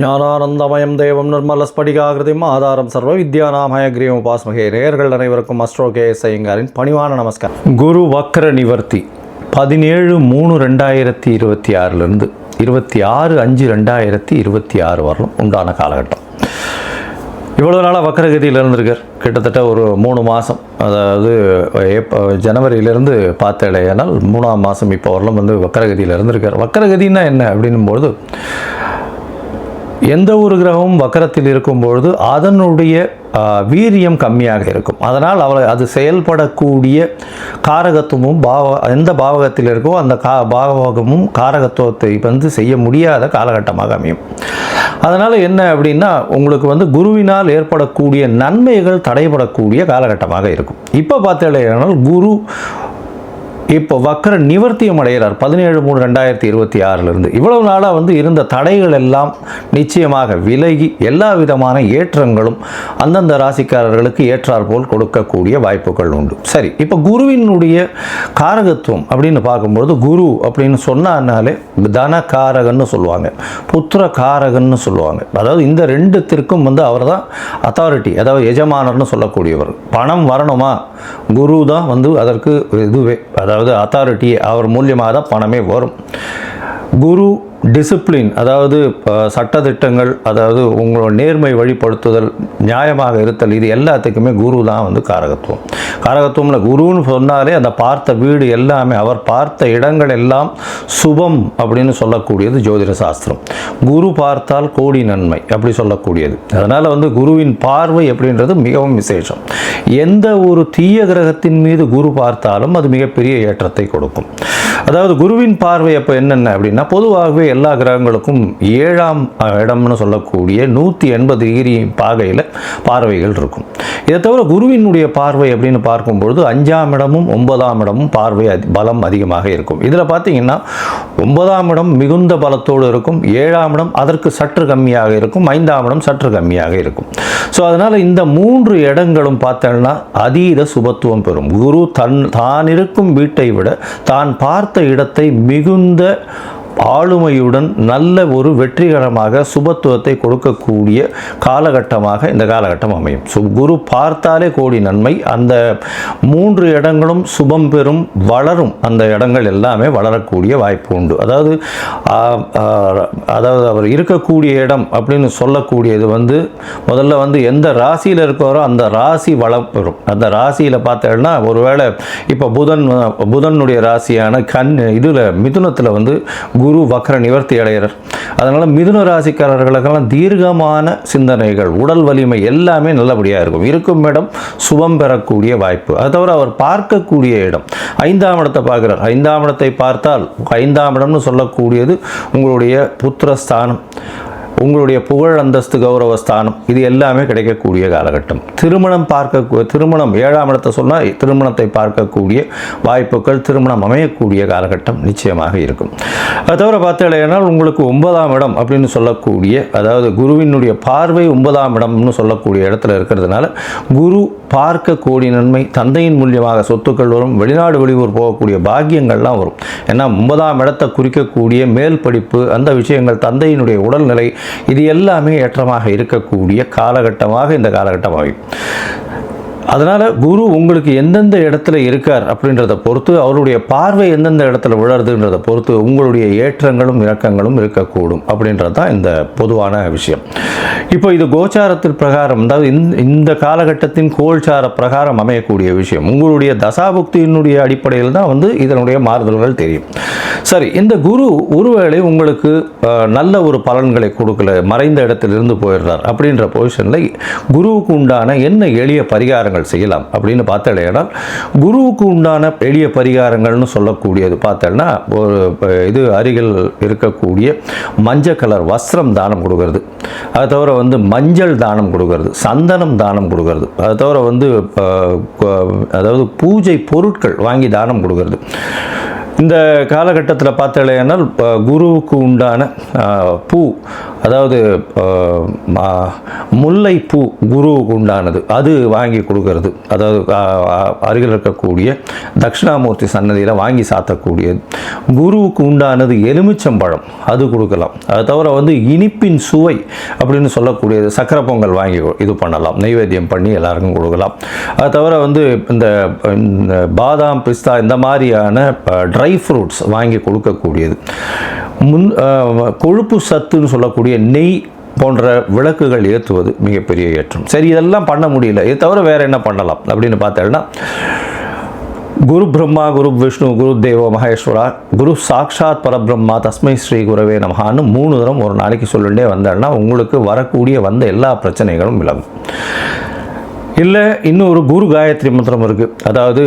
ஞானானந்தமயம் தேவம் நிர்மலஸ்படிகாகிருதிம் ஆதாரம் சர்வ வித்யாநாமய கிரீவம் உபாஸ்மகே. நேயர்கள் அனைவருக்கும் அஸ்ட்ரோ கேஎஸ் ஐயங்காரின் பணிவான நமஸ்காரம். குரு வக்ர நிவர்த்தி 17/3/2026 26/5/2026 வரலும் உண்டான காலகட்டம். இவ்வளோ நாளாக வக்கரகதியில் இருந்திருக்கார். கிட்டத்தட்ட ஒரு 3 மாதம், அதாவது ஜனவரியிலேருந்து பார்த்தேனால் 3ஆம் மாதம் இப்போ வரலும் வக்கரகதியில் இருந்திருக்கார். வக்கரகதின்னா என்ன அப்படின்னும்போது, எந்த ஒரு கிரகமும் வக்கரத்தில் இருக்கும்பொழுது அதனுடைய வீரியம் கம்மியாக இருக்கும். அதனால் அது செயல்படக்கூடிய காரகத்துவமும் எந்த பாவகத்தில் இருக்கோ அந்த பாவகமும் காரகத்துவத்தை செய்ய முடியாத காலகட்டமாக அமையும். அதனால் என்ன அப்படின்னா, உங்களுக்கு குருவினால் ஏற்படக்கூடிய நன்மைகள் தடைபடக்கூடிய காலகட்டமாக இருக்கும். இப்போ பார்த்தீங்கன்னா குரு இப்போ வக்கர நிவர்த்தியம் அடைகிறார் 17/3/2026 இவ்வளவு நாளாக இருந்த தடைகள் எல்லாம் நிச்சயமாக விலகி எல்லா விதமான ஏற்றங்களும் அந்தந்த ராசிக்காரர்களுக்கு ஏற்றாற்போல் கொடுக்கக்கூடிய வாய்ப்புகள் உண்டு. சரி, இப்போ குருவினுடைய காரகத்துவம் அப்படின்னு பார்க்கும்பொழுது, குரு அப்படின்னு சொன்னாலே தனகாரகன்னு சொல்லுவாங்க, புத்திர காரகன்னு சொல்லுவாங்க. அதாவது இந்த ரெண்டுத்திற்கும் அவர் தான் அத்தாரிட்டி, அதாவது எஜமானர்னு சொல்லக்கூடியவர். பணம் வரணுமா, குரு தான் அதற்கு இதுவே, அதாவது அத்தாரிட்டி அவர் மூலியமாக தான் பணமே வரும். குரு டிசிப்ளின், அதாவது சட்டத்திட்டங்கள், அதாவது உங்களோட நேர்மை வழிபடுத்துதல், நியாயமாக இருத்தல், இது எல்லாத்துக்குமே குரு தான் காரகத்துவம். காரகத்துவம்ல குருன்னு சொன்னாலே அந்த பார்த்த வீடு எல்லாமே, அவர் பார்த்த இடங்கள் எல்லாம் சுபம் அப்படின்னு சொல்லக்கூடியது ஜோதிட சாஸ்திரம். குரு பார்த்தால் கோடி நன்மை அப்படி சொல்லக்கூடியது. அதனால் குருவின் பார்வை அப்படின்றது மிகவும் விசேஷம். எந்த ஒரு தீய கிரகத்தின் மீது குரு பார்த்தாலும் அது மிகப்பெரிய ஏற்றத்தை கொடுக்கும். அதாவது குருவின் பார்வை அப்போ என்னென்ன அப்படின்னா, பொதுவாகவே எல்லா கிரகங்களுக்கும் 7ஆம் இடம்னு சொல்லக்கூடிய 180 டிகிரி பாகையில் பார்வைகள் இருக்கும். இதை தவிர குருவினுடைய பார்வை அப்படின்னு பார்க்கும்பொழுது 5ஆம் இடமும் 9ஆம் இடமும் பார்வை பலம் அதிகமாக இருக்கும். இதில் பார்த்தீங்கன்னா 9ஆம் இடம் மிகுந்த பலத்தோடு இருக்கும், 7ஆம் இடம் அதற்கு சற்று கம்மியாக இருக்கும், 5ஆம் இடம் சற்று கம்மியாக இருக்கும். ஸோ அதனால் இந்த 3 இடங்களும் பார்த்தோம்னா அதீத சுபத்துவம் பெறும். குரு தான் இருக்கும் வீட்டை விட தான் பார்த்த இடத்தை மிகுந்த ஆளுமையுடன் நல்ல ஒரு வெற்றிகரமாக சுபத்துவத்தை கொடுக்கக்கூடிய காலகட்டமாக இந்த காலகட்டம் அமையும். குரு பார்த்தாலே கோடி நன்மை. அந்த 3 இடங்களும் சுபம் பெறும், வளரும். அந்த இடங்கள் எல்லாமே வளரக்கூடிய வாய்ப்பு உண்டு. அதாவது அவர் இருக்கக்கூடிய இடம் அப்படின்னு சொல்லக்கூடியது முதல்ல எந்த ராசியில் இருக்காரோ அந்த ராசி வளம் பெறும். அந்த ராசியில் பார்த்தேன்னா, ஒருவேளை இப்போ புதனுடைய ராசியான மிதுனத்தில் குரு வக்ர நிவர்த்தி அடைகிறார். அதனால் மிதுன ராசிக்காரர்களுக்கெல்லாம் தீர்க்கமான சிந்தனைகள், உடல் வலிமை எல்லாமே நல்லபடியாக இருக்கும். இருக்கும் இடம் சுபம் பெறக்கூடிய வாய்ப்பு. அது தவிர அவர் பார்க்கக்கூடிய இடம் 5ஆம் இடத்தை பார்க்கிறார். 5ஆம் இடத்தை பார்த்தால் 5ஆம் இடம்னு சொல்லக்கூடியது உங்களுடைய புத்திரஸ்தானம், உங்களுடைய புகழ், அந்தஸ்து, கௌரவஸ்தானம், இது எல்லாமே கிடைக்கக்கூடிய காலகட்டம். திருமணம் 7ஆம் இடத்தை சொன்னால் திருமணத்தை பார்க்கக்கூடிய வாய்ப்புகள், திருமணம் அமையக்கூடிய காலகட்டம் நிச்சயமாக இருக்கும். அது தவிர பார்த்தீங்கன்னா உங்களுக்கு 9ஆம் இடம் அப்படின்னு சொல்லக்கூடிய, அதாவது குருவினுடைய பார்வை 9ஆம் இடம்னு சொல்லக்கூடிய இடத்துல இருக்கிறதுனால குரு பார்க்க கோடி நன்மை, தந்தையின் மூலியமாக சொத்துக்கள் வரும், வெளிநாடு வெளியூர் போகக்கூடிய பாக்கியங்கள்லாம் வரும். ஏன்னா 9ஆம் இடத்தை குறிக்கக்கூடிய மேல் படிப்பு, அந்த விஷயங்கள், தந்தையினுடைய உடல்நிலை, இது எல்லாமே ஏற்றமாக இருக்கக்கூடிய காலகட்டமாக இந்த காலகட்டம் ஆகும். அதனால் குரு உங்களுக்கு எந்தெந்த இடத்துல இருக்கார் அப்படின்றத பொறுத்து, அவருடைய பார்வை எந்தெந்த இடத்துல விழறதுன்றதை பொறுத்து உங்களுடைய ஏற்றங்களும் இறக்கங்களும் இருக்கக்கூடும் அப்படின்றது தான் இந்த பொதுவான விஷயம். இப்போ இது கோச்சாரத்தின் பிரகாரம், அதாவது இந்த காலகட்டத்தின் கோல்சார பிரகாரம் அமையக்கூடிய விஷயம். உங்களுடைய தசாபுக்தியினுடைய அடிப்படையில் தான் இதனுடைய மாறுதல்கள் தெரியும். சரி, இந்த குரு ஒருவேளை உங்களுக்கு நல்ல ஒரு பலன்களை கொடுக்கல, மறைந்த இடத்திலிருந்து போயிடுறார் அப்படின்ற பொசிஷனில் குருவுக்கு உண்டான என்ன எளிய பரிகாரங்கள் செய்யலாம் அப்படின்னு பார்த்தேன்னா, குருவுக்கு உண்டான எளிய பரிகாரங்கள்னு சொல்லக்கூடியது பார்த்தேன்னா, ஒரு இது அருகில் இருக்கக்கூடிய மஞ்சள் கலர் வஸ்திரம் தானம் கொடுக்கறது, அது தவிர மஞ்சள் தானம் கொடுக்கறது, சந்தனம் தானம் கொடுக்கறது, அது தவிர அதாவது பூஜை பொருட்கள் வாங்கி தானம் கொடுக்கறது. இந்த காலகட்டத்தில் பார்த்தாலேனால் குருவுக்கு உண்டான பூ, அதாவது முல்லைப்பூ குருவுக்கு உண்டானது, அது வாங்கி கொடுக்கறது, அதாவது அருகில் இருக்கக்கூடிய தட்சிணாமூர்த்தி சன்னதியில் வாங்கி சாத்தக்கூடியது. குருவுக்கு உண்டானது எலுமிச்சம்பழம், அது கொடுக்கலாம். அது தவிர வந்து இனிப்பின் சுவை அப்படின்னு சொல்லக்கூடியது சக்கரை பொங்கல் வாங்கி இது பண்ணலாம், நைவேத்தியம் பண்ணி எல்லாருக்கும் கொடுக்கலாம். அது தவிர வந்து இந்த பாதாம், பிஸ்தா இந்த மாதிரியான ட்ரை ஃப்ரூட்ஸ் வாங்கி கொடுக்கக்கூடியது. கொழுப்பு சத்துன்னு சொல்லக்கூடிய நெய் போன்ற விளக்குகள் ஏற்றுவது மிகப்பெரிய ஏற்றம். சரி, இதெல்லாம் பண்ண முடியல, இது தவிர வேறு என்ன பண்ணலாம் அப்படின்னு பார்த்தோம்னா, குரு பிரம்மா, குரு விஷ்ணு, குரு தேவோ மகேஸ்வரா, குரு சாக்ஷாத் பரபிரம்மா, தஸ்மை ஸ்ரீ குரவே நமஹான்னு 3 தரம் ஒரு நாளைக்கு சொல்லிட்டே வந்தேன்னா உங்களுக்கு வரக்கூடிய வந்த எல்லா பிரச்சனைகளும் விலகும். இல்லை, இன்னும் ஒரு குரு காயத்ரி மந்திரம் இருக்குது. அதாவது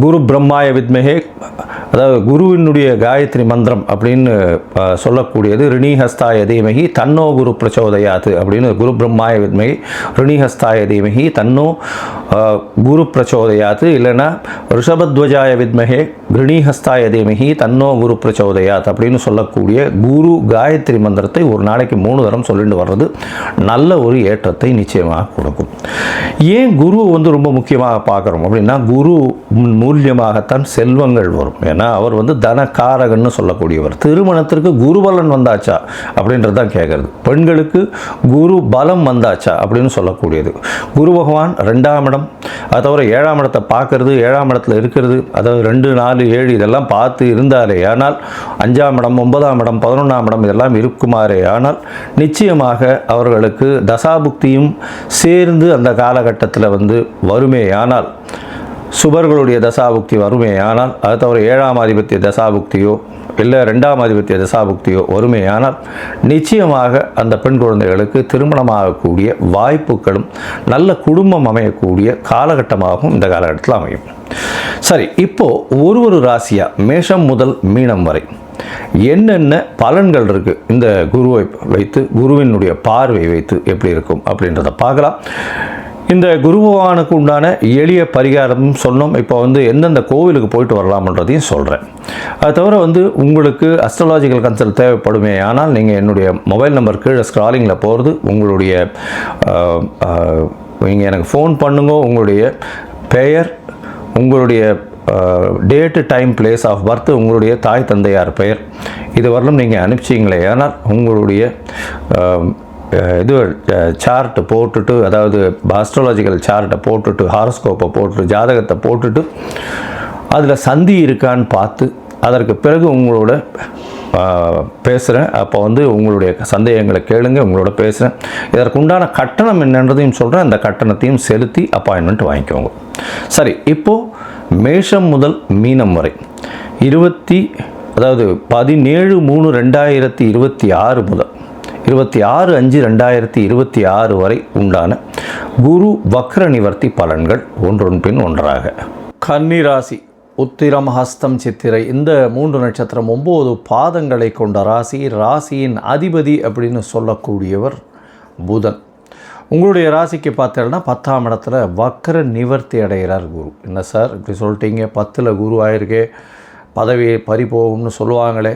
குரு பிரம்மாய வித்மஹே, அதாவது குருவினுடைய காயத்ரி மந்திரம் அப்படின்னு சொல்லக்கூடியது ரிணிஹஸ்தாய தீமகி தன்னோ குரு பிரச்சோதயாத்து அப்படின்னு. குரு பிரம்மாய வித்மகி ரிணிஹஸ்தாய தீமகி தன்னோ குரு பிரச்சோதயாத்து, இல்லைன்னா ரிஷபத்வஜாய வித்மகே ரிணிஹஸ்தாய தீமகி தன்னோ குரு பிரச்சோதயாத் அப்படின்னு சொல்லக்கூடிய குரு காயத்ரி மந்திரத்தை ஒரு நாளைக்கு 3 தரம் சொல்லிட்டு வர்றது நல்ல ஒரு ஏற்றத்தை நிச்சயமாக கொடுக்கும். ஏன் குரு வந்து ரொம்ப முக்கியமாக பார்க்குறோம் அப்படின்னா, குரு மூலியமாகத்தான் செல்வங்கள் வரும். ஏன்னா அவர் வந்து தனகாரகன்னு சொல்லக்கூடியவர். திருமணத்திற்கு குருபலன் வந்தாச்சா அப்படின்றது தான் கேட்குறது. பெண்களுக்கு குரு பலம் வந்தாச்சா அப்படின்னு சொல்லக்கூடியது. குரு பகவான் 2ஆம் இடம், அது தவிர 7ஆம் இடத்தை பார்க்கறது, 7ஆம் இடத்துல இருக்கிறது, அதாவது 2, 4, 7 இதெல்லாம் பார்த்து இருந்தாலே ஆனால் 5ஆம் இடம், 9ஆம் இடம், 11ஆம் இடம் இதெல்லாம் இருக்குமாறே ஆனால் நிச்சயமாக அவர்களுக்கு தசாபுக்தியும் சேர்ந்து அந்த காலகட்டத்தில் வந்து வருமே ஆனால், சுபர்களுடைய தசாபுக்தி வருமே ஆனால், அது தவிர 7ஆம் ஆதிபத்திய தசாபுக்தியோ இல்லை 2ஆம் ஆதிபத்திய தசாபுக்தியோ வருமே ஆனால் நிச்சயமாக அந்த பெண் குழந்தைகளுக்கு திருமணமாகக்கூடிய வாய்ப்புகளும் நல்ல குடும்பம் அமையக்கூடிய காலகட்டமாகவும் இந்த காலகட்டத்தில் அமையும். சரி, இப்போது ஒரு ராசியாக மேஷம் முதல் மீனம் வரை என்னென்ன பலன்கள் இருக்குது இந்த குருவை வைத்து, குருவினுடைய பார்வை வைத்து எப்படி இருக்கும் அப்படின்றத பார்க்கலாம். இந்த குரு பகவானுக்கு உண்டான எளிய பரிகாரமும் சொன்னோம். இப்போ வந்து எந்தெந்த கோவிலுக்கு போயிட்டு வரலாம்ன்றதையும் சொல்கிறேன். அது தவிர வந்து உங்களுக்கு அஸ்ட்ராலாஜிக்கல் கன்சல்ட் தேவைப்படுமே ஆனால் நீங்கள் என்னுடைய மொபைல் நம்பர் கீழே ஸ்க்ராலிங்கில் போகிறது, உங்களுடைய நீங்கள் எனக்கு ஃபோன் பண்ணுங்க. உங்களுடைய பெயர், உங்களுடைய date, time, place of birth, உங்களுடைய தாய் தந்தையார் பெயர், இது வரலும் நீங்கள் அனுப்பிச்சிங்களே ஆனால் உங்களுடைய இது சார்ட்டு போட்டுட்டு, அதாவது ஆஸ்ட்ராலஜிக்கல் சார்ட்டை போட்டுட்டு, ஹாரோஸ்கோப்பை போட்டுட்டு, ஜாதகத்தை போட்டுட்டு அதில் சந்தி இருக்கான்னு பார்த்து அதற்கு பிறகு உங்களோட பேசுகிறேன். அப்போ வந்து உங்களுடைய சந்தேகங்களை கேளுங்க, உங்களோட பேசுகிறேன். இதற்குண்டான கட்டணம் என்னன்றதையும் சொல்கிறேன். அந்த கட்டணத்தையும் செலுத்தி அப்பாயின்மெண்ட் வாங்கிக்கோங்க. சரி, இப்போது மேஷம் முதல் மீனம் வரை 17/3/2026 முதல் 26/5/2026 வரை உண்டான குரு வக்ர நிவர்த்தி பலன்கள் ஒன்றொன் பின் ஒன்றாக. கன்னி ராசி, உத்திரம், ஹஸ்தம், சித்திரை இந்த 3 நட்சத்திரம் 9 பாதங்களை கொண்ட ராசி. ராசியின் அதிபதி அப்படின்னு சொல்லக்கூடியவர் புதன். உங்களுடைய ராசிக்கு பார்த்தீங்கன்னா 10ஆம் இடத்துல வக்ர நிவர்த்தி அடைகிறார் குரு. என்ன சார் இப்படி சொல்லிட்டீங்க, 10ல் குரு ஆயிருக்கே, பதவி பறிபோகும்னு சொல்லுவாங்களே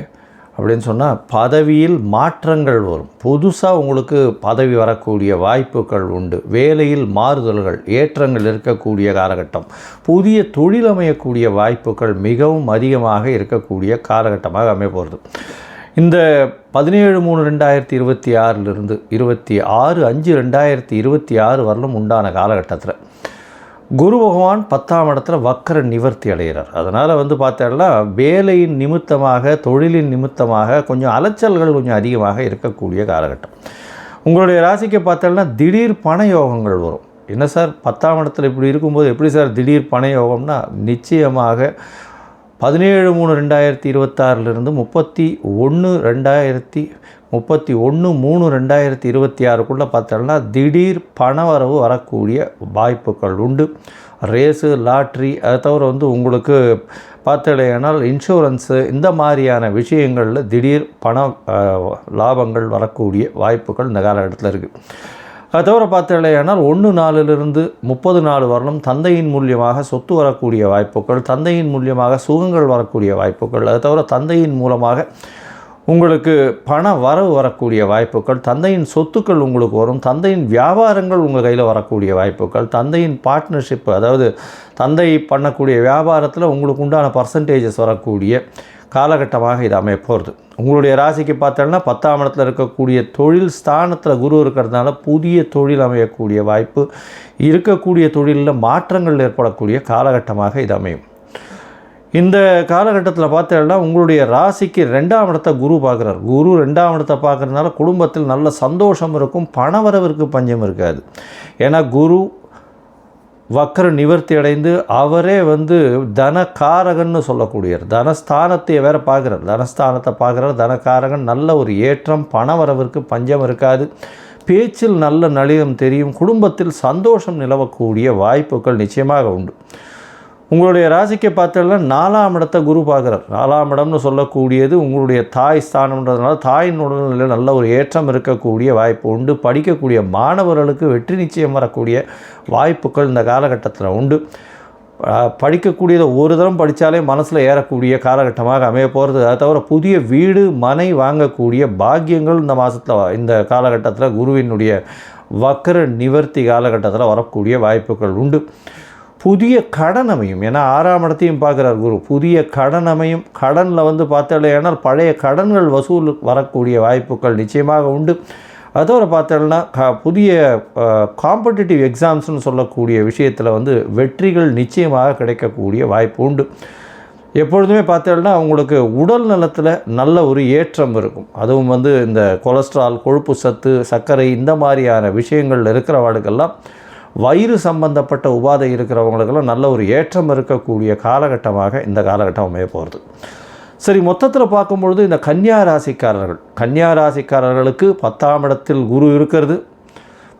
அப்படின்னு சொன்னால், பதவியில் மாற்றங்கள் வரும். புதுசாக உங்களுக்கு பதவி வரக்கூடிய வாய்ப்புகள் உண்டு. வேலையில் மாறுதல்கள், ஏற்றங்கள் இருக்கக்கூடிய காலகட்டம். புதிய தொழில் அமையக்கூடிய வாய்ப்புகள் மிகவும் அதிகமாக இருக்கக்கூடிய காலகட்டமாக அமைய போகிறது. இந்த 17/3/2026 26/5/2026 வரலும் உண்டான காலகட்டத்தில் குரு பகவான் 10ஆம் இடத்துல வக்ர நிவர்த்தி அடைகிறார். அதனால் வந்து பார்த்தோம்னா வேலையின் நிமித்தமாக, தொழிலின் நிமித்தமாக கொஞ்சம் அலைச்சல்கள் கொஞ்சம் அதிகமாக இருக்கக்கூடிய காலகட்டம். உங்களுடைய ராசிக்கு பார்த்தோம்னா திடீர் பண யோகங்கள் வரும். என்ன சார் 10ஆம் இடத்துல இப்படி இருக்கும்போது எப்படி சார் திடீர் பண யோகம்னா, நிச்சயமாக 17/3/2026 31/3/2026 பார்த்தோம்னா திடீர் பணவரவு வரக்கூடிய வாய்ப்புகள் உண்டு. ரேஸு, லாட்ரி, அதை தவிர வந்து உங்களுக்கு பார்த்தீங்கன்னால் இன்சூரன்ஸு இந்த மாதிரியான விஷயங்களில் திடீர் பண லாபங்கள் வரக்கூடிய வாய்ப்புகள் இந்த காலகட்டத்தில் இருக்குது. அது தவிர பார்த்தீங்களேனால் 1-4 30 நாள் வரலும் தந்தையின் மூலியமாக சொத்து வரக்கூடிய வாய்ப்புகள், தந்தையின் மூலியமாக சுகங்கள் வரக்கூடிய வாய்ப்புகள், அது தவிர தந்தையின் மூலமாக உங்களுக்கு பண வரவு வரக்கூடிய வாய்ப்புகள், தந்தையின் சொத்துக்கள் உங்களுக்கு வரும், தந்தையின் வியாபாரங்கள் உங்கள் கையில் வரக்கூடிய வாய்ப்புகள், தந்தையின் பார்ட்னர்ஷிப், அதாவது தந்தை பண்ணக்கூடிய வியாபாரத்தில் உங்களுக்கு உண்டான பர்சன்டேஜஸ் வரக்கூடிய காலகட்டமாக இது அமைய போகிறது. உங்களுடைய ராசிக்கு பார்த்தோன்னா 10ஆம் இடத்துல இருக்கக்கூடிய தொழில் ஸ்தானத்தில் குரு இருக்கிறதுனால புதிய தொழில் அமையக்கூடிய வாய்ப்பு, இருக்கக்கூடிய தொழிலில் மாற்றங்கள் ஏற்படக்கூடிய காலகட்டமாக இது அமையும். இந்த காலகட்டத்தில் பார்த்தீங்கன்னா உங்களுடைய ராசிக்கு 2ஆம் இடத்தை குரு பார்க்குறார். குரு 2ஆம் இடத்தை பார்க்குறதுனால குடும்பத்தில் நல்ல சந்தோஷம் இருக்கும், பணவரவிற்கு பஞ்சம் இருக்காது. ஏன்னா குரு வக்ர நிவர்த்தி அடைந்து அவரே தனகாரகன்னு சொல்லக்கூடியவர், தனஸ்தானத்தை வேற பார்க்குறார், தனஸ்தானத்தை பார்க்குறார், தனகாரகன். நல்ல ஒரு ஏற்றம், பணவரவிற்கு பஞ்சம் இருக்காது, பேச்சில் நல்ல நளினம் தெரியும், குடும்பத்தில் சந்தோஷம் நிலவக்கூடிய வாய்ப்புகள் நிச்சயமாக உண்டு. உங்களுடைய ராசிக்கு பார்த்தீங்கன்னா 4ஆம் இடத்தை குரு பார்க்குறார். 4ஆம் இடம்னு சொல்லக்கூடியது உங்களுடைய தாய் ஸ்தானம்ன்றதுனால தாயின் உடல்நிலையில் நல்ல ஒரு ஏற்றம் இருக்கக்கூடிய வாய்ப்பு உண்டு. படிக்கக்கூடிய மாணவர்களுக்கு வெற்றி நிச்சயம் வரக்கூடிய வாய்ப்புகள் இந்த காலகட்டத்தில் உண்டு. படிக்கக்கூடியதை ஒரு தரம் படித்தாலே மனசில் ஏறக்கூடிய காலகட்டமாக அமைய போகிறது. அதை தவிர புதிய வீடு மனை வாங்கக்கூடிய பாக்கியங்கள் இந்த மாதத்தில், இந்த காலகட்டத்தில் குருவினுடைய வக்ர நிவர்த்தி காலகட்டத்தில் வரக்கூடிய வாய்ப்புகள் உண்டு. புதிய கடன் அமையும், ஏன்னா 6ஆம் இடத்தையும் பார்க்குறார் குரு. புதிய கடன் அமையும். கடனில் பார்த்தாலேனால் பழைய கடன்கள் வசூல் வரக்கூடிய வாய்ப்புகள் நிச்சயமாக உண்டு. அதோட பார்த்தோம்னா புதிய காம்படிட்டிவ் எக்ஸாம்ஸ்னு சொல்லக்கூடிய விஷயத்தில் வெற்றிகள் நிச்சயமாக கிடைக்கக்கூடிய வாய்ப்பு உண்டு. எப்பொழுதுமே பார்த்தோம்னா அவங்களுக்கு உடல் நலத்தில் நல்ல ஒரு ஏற்றம் இருக்கும். அதுவும் இந்த கொலஸ்ட்ரால், கொழுப்பு சத்து, சர்க்கரை இந்த மாதிரியான விஷயங்கள் இருக்கிறவர்களுக்கெல்லாம், வயிறு சம்பந்தப்பட்ட உபாதை இருக்கிறவங்களுக்கெல்லாம் நல்ல ஒரு ஏற்றம் இருக்கக்கூடிய காலகட்டமாக இந்த காலகட்டம் அமைய போகிறது. சரி, மொத்தத்தில் பார்க்கும்பொழுது இந்த கன்னியா ராசிக்காரர்களுக்கு 10ஆம் இடத்தில் குரு இருக்கிறது.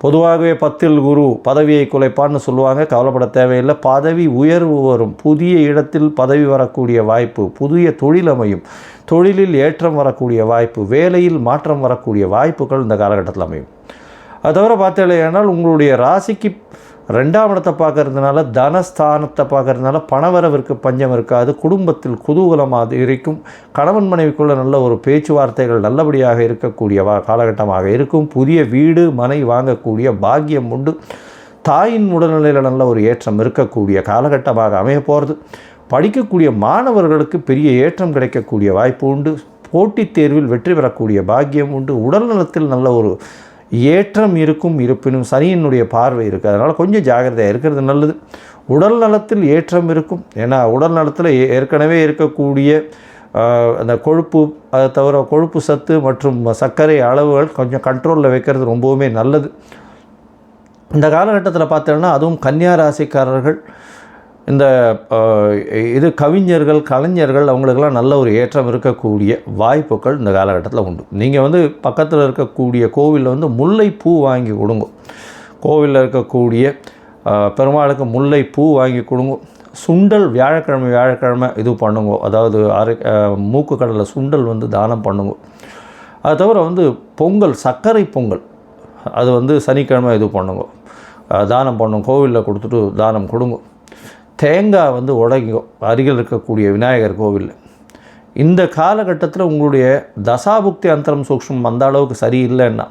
பொதுவாகவே 10இல் குரு பதவியை குலைப்பான்னு சொல்லுவாங்க. கவலைப்பட தேவையில்லை. பதவி உயர்வு வரும், புதிய இடத்தில் பதவி வரக்கூடிய வாய்ப்பு, புதிய தொழில் அமையும், தொழிலில் ஏற்றம் வரக்கூடிய வாய்ப்பு, வேலையில் மாற்றம் வரக்கூடிய வாய்ப்புகள் இந்த காலகட்டத்தில் அமையும். அது தவிர பார்த்தீங்கன்னா உங்களுடைய ராசிக்கு 2ஆம் இடத்தை பார்க்கறதுனால, தனஸ்தானத்தை பார்க்கறதுனால பணவரவிற்கு பஞ்சம் இருக்காது, குடும்பத்தில் குதூகலமாக இருக்கும், கணவன் மனைவிக்குள்ள நல்ல ஒரு பேச்சுவார்த்தைகள் நல்லபடியாக இருக்கக்கூடிய காலகட்டமாக இருக்கும், புதிய வீடு மனை வாங்கக்கூடிய பாக்கியம் உண்டு, தாயின் உடல்நிலையில் நல்ல ஒரு ஏற்றம் இருக்கக்கூடிய காலகட்டமாக அமைய போகிறது. படிக்கக்கூடிய மாணவர்களுக்கு பெரிய ஏற்றம் கிடைக்கக்கூடிய வாய்ப்பு உண்டு, போட்டித் தேர்வில் வெற்றி பெறக்கூடிய பாக்கியம் உண்டு, உடல் நலத்தில் நல்ல ஒரு ஏற்றம் இருக்கும். இருப்பினும் சனியினுடைய பார்வை இருக்குது, அதனால் கொஞ்சம் ஜாகிரதையாக இருக்கிறது நல்லது. உடல் நலத்தில் ஏற்றம் இருக்கும், ஏன்னா உடல் நலத்தில் ஏற்கனவே இருக்கக்கூடிய அந்த கொழுப்பு, அதை தவிர கொழுப்பு சத்து மற்றும் சர்க்கரை அளவுகள் கொஞ்சம் கண்ட்ரோலில் வைக்கிறது ரொம்பவுமே நல்லது. இந்த காலகட்டத்தில் பார்த்தோன்னா அதுவும் கன்னியா ராசிக்காரர்கள், இந்த கவிஞர்கள், கலைஞர்கள், அவங்களுக்கெல்லாம் நல்ல ஒரு ஏற்றம் இருக்கக்கூடிய வாய்ப்புகள் இந்த காலகட்டத்தில் உண்டு. நீங்கள் பக்கத்தில் இருக்கக்கூடிய கோவிலில் முல்லைப்பூ வாங்கி கொடுங்க. கோவிலில் இருக்கக்கூடிய பெருமாளுக்கு முல்லைப்பூ வாங்கி கொடுங்க. சுண்டல் வியாழக்கிழமை இது பண்ணுங்க, அதாவது மூக்கு கடலை சுண்டல் தானம் பண்ணுங்க. அது தவிர பொங்கல், சர்க்கரை பொங்கல், அது சனிக்கிழமை இது பண்ணுங்க, தானம் பண்ணுங்க. கோவிலில் கொடுத்துட்டு தானம் கொடுங்க. தேங்காய் உடைங்கோ அருகில் இருக்கக்கூடிய விநாயகர் கோவிலில். இந்த காலகட்டத்தில் உங்களுடைய தசாபுக்தி அந்தரம் சூக்ஷ்மம் அந்த அளவுக்கு சரியில்லைன்னா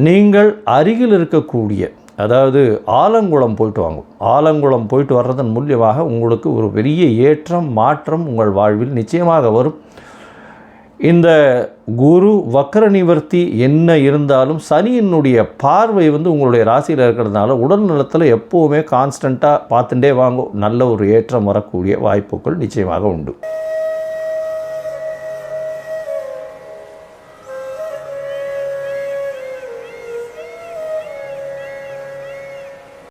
நீங்கள் அருகில் இருக்கக்கூடிய, அதாவது ஆலங்குளம் போயிட்டு வாங்கும். ஆலங்குளம் போயிட்டு வர்றதன் மூலியமாக உங்களுக்கு ஒரு பெரிய ஏற்றம் மாற்றம் உங்கள் வாழ்வில் நிச்சயமாக வரும். இந்த குரு வக்ர நிவர்த்தி என்ன இருந்தாலும் சனியினுடைய பார்வை உங்களுடைய ராசியில் இருக்கிறதுனால உடல் நலத்தில் எப்போவுமே கான்ஸ்டண்ட்டாக பார்த்துட்டே வாங்கும். நல்ல ஒரு ஏற்றம் வரக்கூடிய வாய்ப்புகள் நிச்சயமாக உண்டு.